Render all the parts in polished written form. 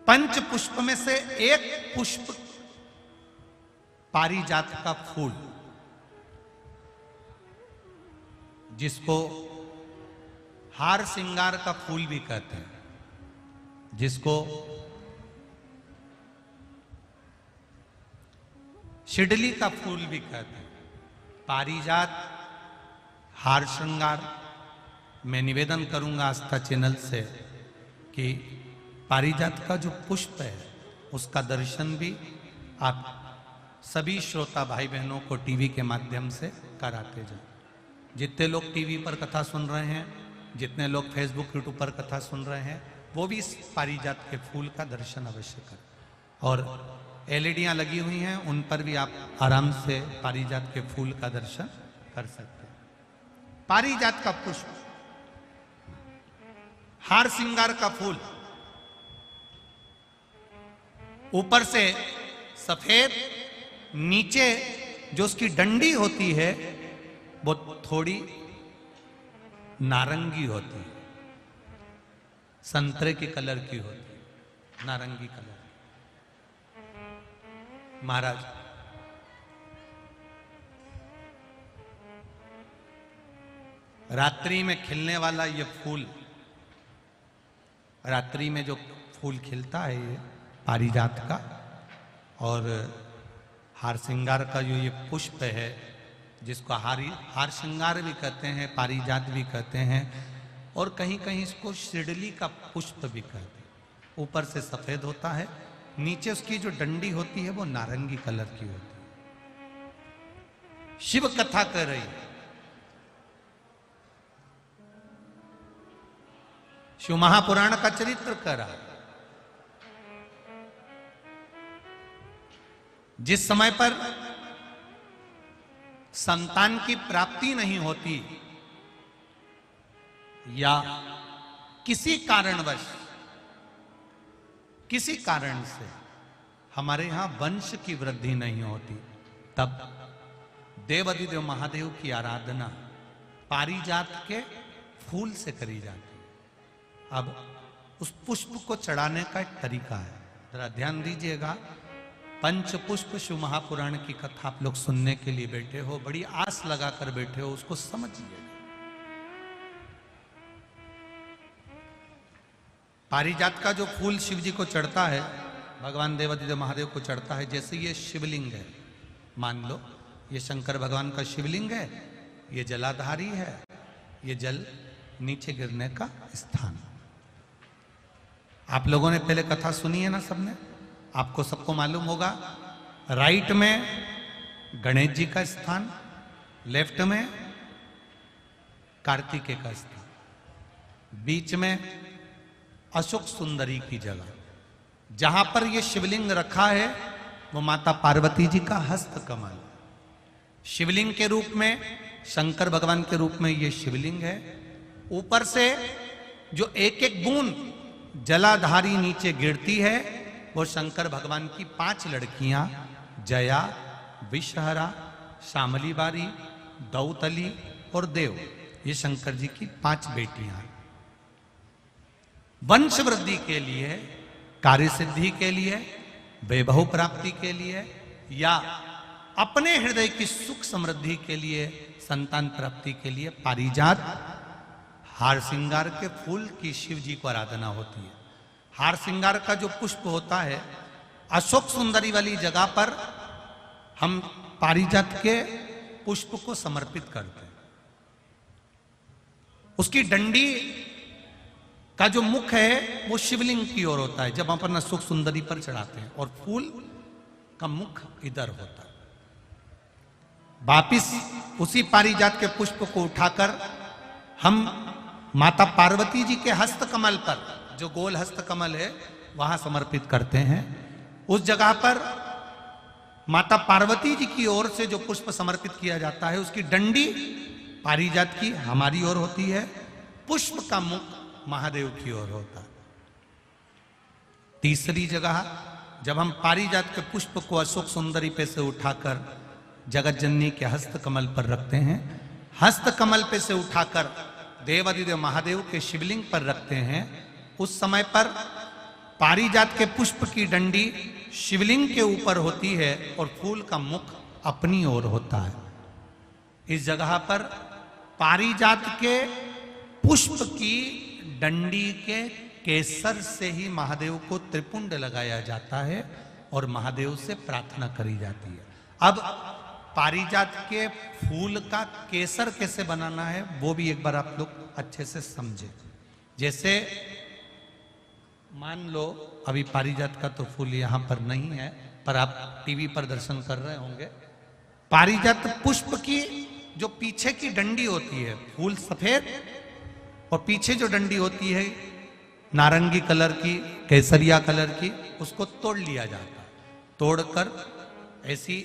पंच पुष्प में से एक पुष्प पारिजात का फूल, जिसको हार श्रृंगार का फूल भी कहते हैं, जिसको शिडली का फूल भी कहते हैं, पारिजात हार श्रृंगार। मैं निवेदन करूंगा आस्था चैनल से कि पारिजात का जो पुष्प है उसका दर्शन भी आप सभी श्रोता भाई बहनों को टीवी के माध्यम से कराते जाएं। जितने लोग टीवी पर कथा सुन रहे हैं, जितने लोग फेसबुक यूट्यूब पर कथा सुन रहे हैं, वो भी इस पारिजात के फूल का दर्शन अवश्य करें। और एलईडियां लगी हुई हैं, उन पर भी आप आराम से पारिजात के फूल का दर्शन कर सकते हैं। पारिजात का पुष्प, हार श्रृंगार का फूल, ऊपर से सफेद, नीचे जो उसकी डंडी होती है वो थोड़ी नारंगी होती है, संतरे के कलर की होती है, नारंगी कलर। महाराज रात्रि में खिलने वाला ये फूल, रात्रि में जो फूल खिलता है ये पारिजात का, और हार श्रृंगार का जो ये पुष्प है, जिसको हार श्रृंगार भी कहते हैं, पारिजात भी कहते हैं, और कहीं कहीं इसको शिडली का पुष्प भी कहते हैं। ऊपर से सफेद होता है, नीचे उसकी जो डंडी होती है वो नारंगी कलर की होती है। शिव कथा कर रही है, शिव महापुराण का चरित्र कर रहा है। जिस समय पर संतान की प्राप्ति नहीं होती या किसी कारणवश, किसी कारण से हमारे यहां वंश की वृद्धि नहीं होती, तब देवाधिदेव महादेव की आराधना पारिजात के फूल से करी जाती है। अब उस पुष्प को चढ़ाने का एक तरीका है, जरा ध्यान दीजिएगा। पंच पुष्प शिव महापुराण की कथा आप लोग सुनने के लिए बैठे हो, बड़ी आस लगाकर बैठे हो, उसको समझिए। पारिजात का जो फूल शिव जी को चढ़ता है, भगवान देवाधिदेव महादेव को चढ़ता है, जैसे ये शिवलिंग है, मान लो ये शंकर भगवान का शिवलिंग है, ये जलाधारी है, ये जल नीचे गिरने का स्थान। आप लोगों ने पहले कथा सुनी है ना सबने, आपको सबको मालूम होगा। राइट में गणेश जी का स्थान, लेफ्ट में कार्तिकेय का स्थान, बीच में अशोक सुंदरी की जगह। जहां पर यह शिवलिंग रखा है वो माता पार्वती जी का हस्त कमल, शिवलिंग के रूप में, शंकर भगवान के रूप में यह शिवलिंग है। ऊपर से जो एक एक बूंद जलाधारी नीचे गिरती है वो शंकर भगवान की 5 लड़कियां, जया, विषहरा, शामली बारी, दौतली और देव, ये शंकर जी की 5 बेटियां। वंश वृद्धि के लिए, कार्य सिद्धि के लिए, वैभव प्राप्ति के लिए, या अपने हृदय की सुख समृद्धि के लिए, संतान प्राप्ति के लिए पारिजात हार श्रृंगार के फूल की शिव जी को आराधना होती है। हार श्रृंगार का जो पुष्प होता है, अशोक सुंदरी वाली जगह पर हम पारिजात के पुष्प को समर्पित करते हैं। उसकी डंडी का जो मुख है वो शिवलिंग की ओर होता है जब अपन अशोक सुंदरी पर चढ़ाते हैं, और फूल का मुख इधर होता है। वापिस उसी पारिजात के पुष्प को उठाकर हम माता पार्वती जी के हस्त कमल पर, जो गोल हस्त कमल है, वहां समर्पित करते हैं। उस जगह पर माता पार्वती जी की ओर से जो पुष्प समर्पित किया जाता है, उसकी डंडी पारिजात की हमारी ओर होती है, पुष्प का मुख महादेव की ओर होता है। तीसरी जगह, जब हम पारिजात के पुष्प को अशोक सुंदरी पे से उठाकर जगत जननी के हस्त कमल पर रखते हैं, हस्त कमल पे से उठाकर देवाधिदेव महादेव के शिवलिंग पर रखते हैं, उस समय पर पारिजात के पुष्प की डंडी शिवलिंग के ऊपर होती है और फूल का मुख अपनी ओर होता है। इस जगह पर पारिजात के पुष्प की डंडी के केसर से ही महादेव को त्रिपुंड लगाया जाता है और महादेव से प्रार्थना करी जाती है। अब पारिजात के फूल का केसर कैसे बनाना है वो भी एक बार आप लोग अच्छे से समझे। जैसे मान लो अभी पारिजात का तो फूल यहां पर नहीं है, पर आप टीवी पर दर्शन कर रहे होंगे। पारिजात पुष्प की जो पीछे की डंडी होती है, फूल सफेद और पीछे जो डंडी होती है नारंगी कलर की, केसरिया कलर की, उसको तोड़ लिया जाता है। तोड़कर ऐसी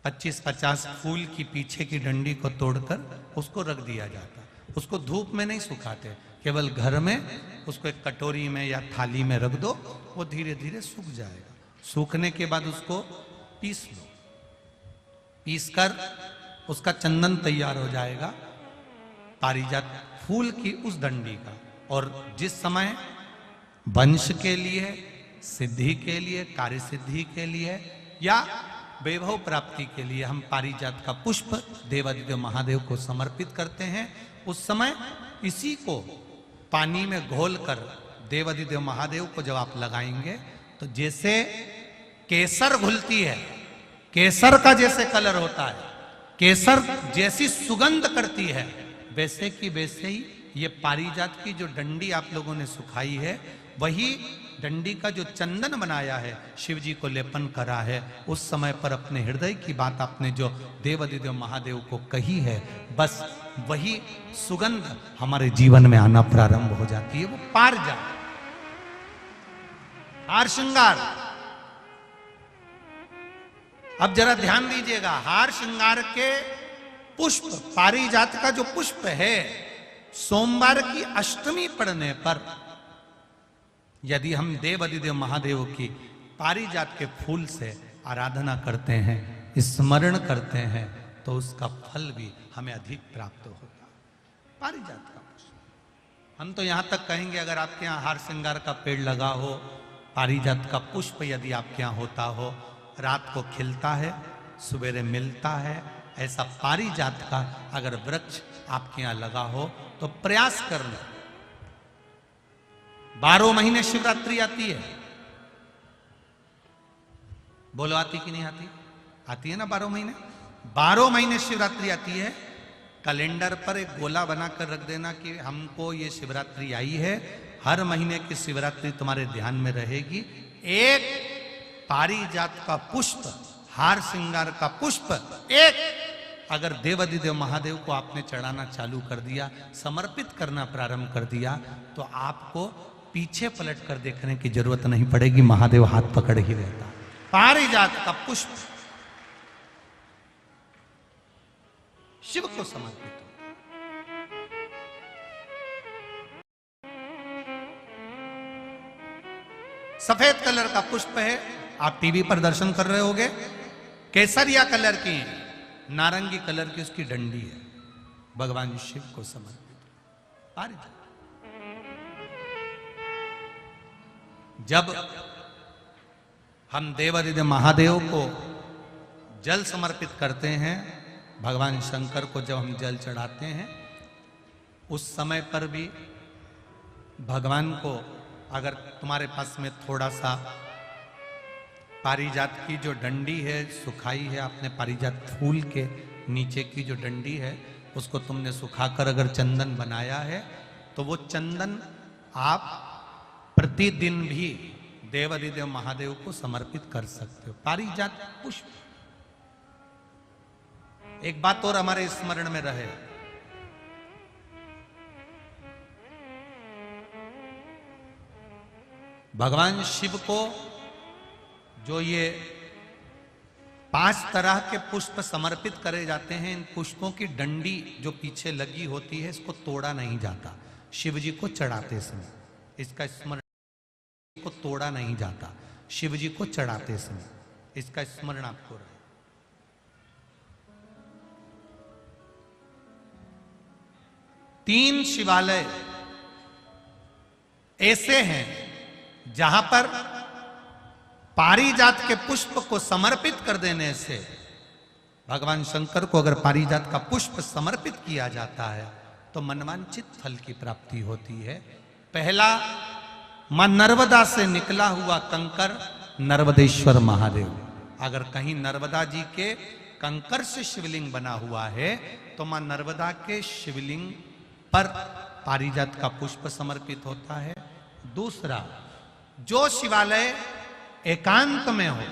25-50 फूल की पीछे की डंडी को तोड़कर उसको रख दिया जाता है। उसको धूप में नहीं सुखाते, केवल घर में उसको एक कटोरी में या थाली में रख दो, वो धीरे धीरे सूख जाएगा। सूखने के बाद उसको पीस लो, पीसकर उसका चंदन तैयार हो जाएगा पारिजात फूल की उस डंडी का। और जिस समय वंश के लिए, सिद्धि के लिए, कार्य सिद्धि के लिए या वैभव प्राप्ति के लिए हम पारिजात का पुष्प देवादिदेव महादेव को समर्पित करते हैं, उस समय इसी को पानी में घोलकर देवादिदेव महादेव को जब आप लगाएंगे तो जैसे केसर घुलती है, केसर का जैसे कलर होता है, केसर जैसी सुगंध करती है, वैसे की वैसे ही ये पारिजात की जो डंडी आप लोगों ने सुखाई है, वही डंडी का जो चंदन बनाया है, शिव जी को लेपन करा है, उस समय पर अपने हृदय की बात आपने जो देवादिदेव महादेव को कही है, बस वही सुगंध हमारे जीवन में आना प्रारंभ हो जाती है। वो पारिजात हार श्रृंगार। अब जरा ध्यान दीजिएगा, हार श्रृंगार के पुष्प, पारिजात का जो पुष्प है, सोमवार की अष्टमी पड़ने पर यदि हम देवादिदेव महादेव की पारिजात के फूल से आराधना करते हैं, स्मरण करते हैं, तो उसका फल भी हमें अधिक प्राप्त होगा। पारिजात का पुष्प, हम तो यहां तक कहेंगे अगर आपके यहां हार श्रृंगार का पेड़ लगा हो, पारिजात का पुष्प यदि आपके यहां होता हो, रात को खिलता है, सवेरे मिलता है, ऐसा पारिजात का अगर वृक्ष आपके यहां लगा हो तो प्रयास कर लो। 12 महीने शिवरात्रि आती है, बोलो आती कि नहीं आती? आती है ना 12 महीने। 12 महीने शिवरात्रि आती है। कैलेंडर पर एक गोला बनाकर रख देना कि हमको ये शिवरात्रि आई है, हर महीने की शिवरात्रि तुम्हारे ध्यान में रहेगी। एक पारिजात का पुष्प, हार श्रृंगार का पुष्प एक अगर देवादिदेव महादेव को आपने चढ़ाना चालू कर दिया, समर्पित करना प्रारंभ कर दिया, तो आपको पीछे पलट कर देखने की जरूरत नहीं पड़ेगी, महादेव हाथ पकड़ ही रहता। पारिजात का पुष्प शिव को समर्पित हो। सफेद कलर का पुष्प है, आप टीवी पर दर्शन कर रहे होंगे। केसरिया कलर की, नारंगी कलर की उसकी डंडी है, भगवान शिव को समर्पित पारिजात। जब हम देवादिदेव महादेव को जल समर्पित करते हैं, भगवान शंकर को जब हम जल चढ़ाते हैं, उस समय पर भी भगवान को अगर तुम्हारे पास में थोड़ा सा पारिजात की जो डंडी है सुखाई है, आपने पारिजात फूल के नीचे की जो डंडी है उसको तुमने सुखाकर अगर चंदन बनाया है, तो वो चंदन आप प्रतिदिन भी देवादिदेव महादेव को समर्पित कर सकते हो। पारिजात पुष्प। एक बात और हमारे स्मरण में रहे, भगवान शिव को जो ये 5 तरह के पुष्प समर्पित करे जाते हैं, इन पुष्पों की डंडी जो पीछे लगी होती है, इसको तोड़ा नहीं जाता। शिव जी को चढ़ाते समय इसका स्मरण को तोड़ा नहीं जाता, शिव जी को चढ़ाते समय इसका स्मरण आपको रहे। तीन शिवालय ऐसे हैं जहां पर पारिजात के पुष्प को समर्पित कर देने से, भगवान शंकर को अगर पारिजात का पुष्प समर्पित किया जाता है तो मनवांछित फल की प्राप्ति होती है। पहला, मां नर्मदा से निकला हुआ कंकर नर्मदेश्वर महादेव। अगर कहीं नर्मदा जी के कंकर से शिवलिंग बना हुआ है तो मां नर्मदा के शिवलिंग पर पारिजात का पुष्प समर्पित होता है। दूसरा, जो शिवालय एकांत में हो,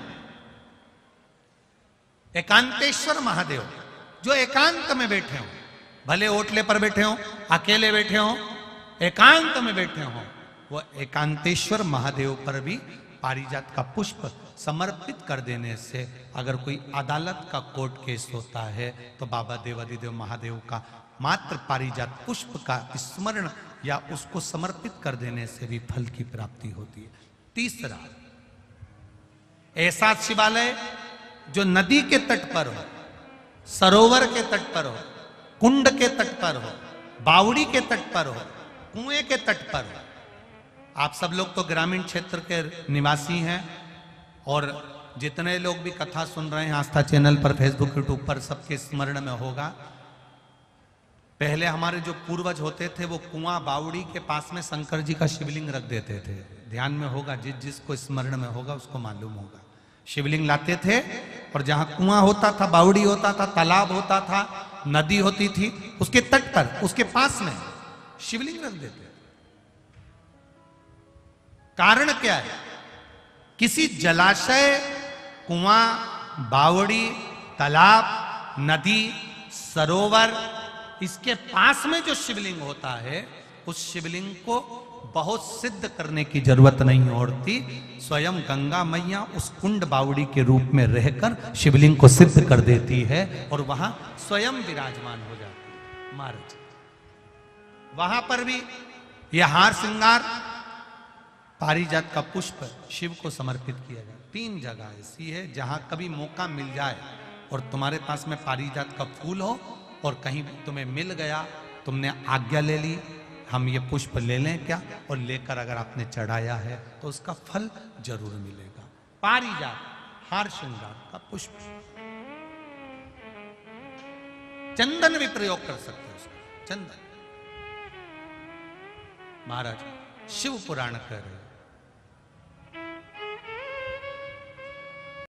एकांतेश्वर महादेव जो एकांत में बैठे हो, भले ओटले पर बैठे हो, अकेले बैठे हो, एकांत में बैठे हो, वो एकांतेश्वर महादेव पर भी पारिजात का पुष्प समर्पित कर देने से, अगर कोई अदालत का कोर्ट केस होता है तो बाबा देवादिदेव महादेव का मात्र पारिजात पुष्प का स्मरण या उसको समर्पित कर देने से भी फल की प्राप्ति होती है। तीसरा, ऐसा शिवालय जो नदी के तट पर हो, सरोवर के तट पर हो, कुंड के तट पर हो, बावड़ी के तट पर हो, कुएं के तट पर हो। आप सब लोग तो ग्रामीण क्षेत्र के निवासी हैं और जितने लोग भी कथा सुन रहे हैं आस्था चैनल पर, फेसबुक, यूट्यूब पर, सबके स्मरण में होगा, पहले हमारे जो पूर्वज होते थे वो कुआं बावड़ी के पास में शंकर जी का शिवलिंग रख देते थे। ध्यान में होगा, जिसको स्मरण में होगा उसको मालूम होगा। शिवलिंग लाते थे और जहां कुआं होता था, बावड़ी होता था, तालाब होता था, नदी होती थी, उसके तट पर, उसके पास में शिवलिंग रख देते। कारण क्या है? किसी जलाशय, कुआं, बावड़ी, तालाब, नदी, सरोवर, इसके पास में जो शिवलिंग होता है उस शिवलिंग को बहुत सिद्ध करने की जरूरत नहीं होती। स्वयं गंगा मैया उस कुंड बावड़ी के रूप में रहकर शिवलिंग को सिद्ध कर देती है और वहां स्वयं विराजमान हो जाती है महाराज। वहां पर भी यह हार श्रृंगार पारिजात का पुष्प शिव को समर्पित किया जाए। 3 जगह ऐसी है जहां कभी मौका मिल जाए और तुम्हारे पास में पारिजात का फूल हो और कहीं तुम्हें मिल गया, तुमने आज्ञा ले ली, हम ये पुष्प ले लें क्या, और लेकर अगर आपने चढ़ाया है तो उसका फल जरूर मिलेगा। पारिजात हार श्रृंगार का पुष्प, चंदन भी प्रयोग कर सकते हो उसका, चंदन। महाराज शिव पुराण कह रहे हैं,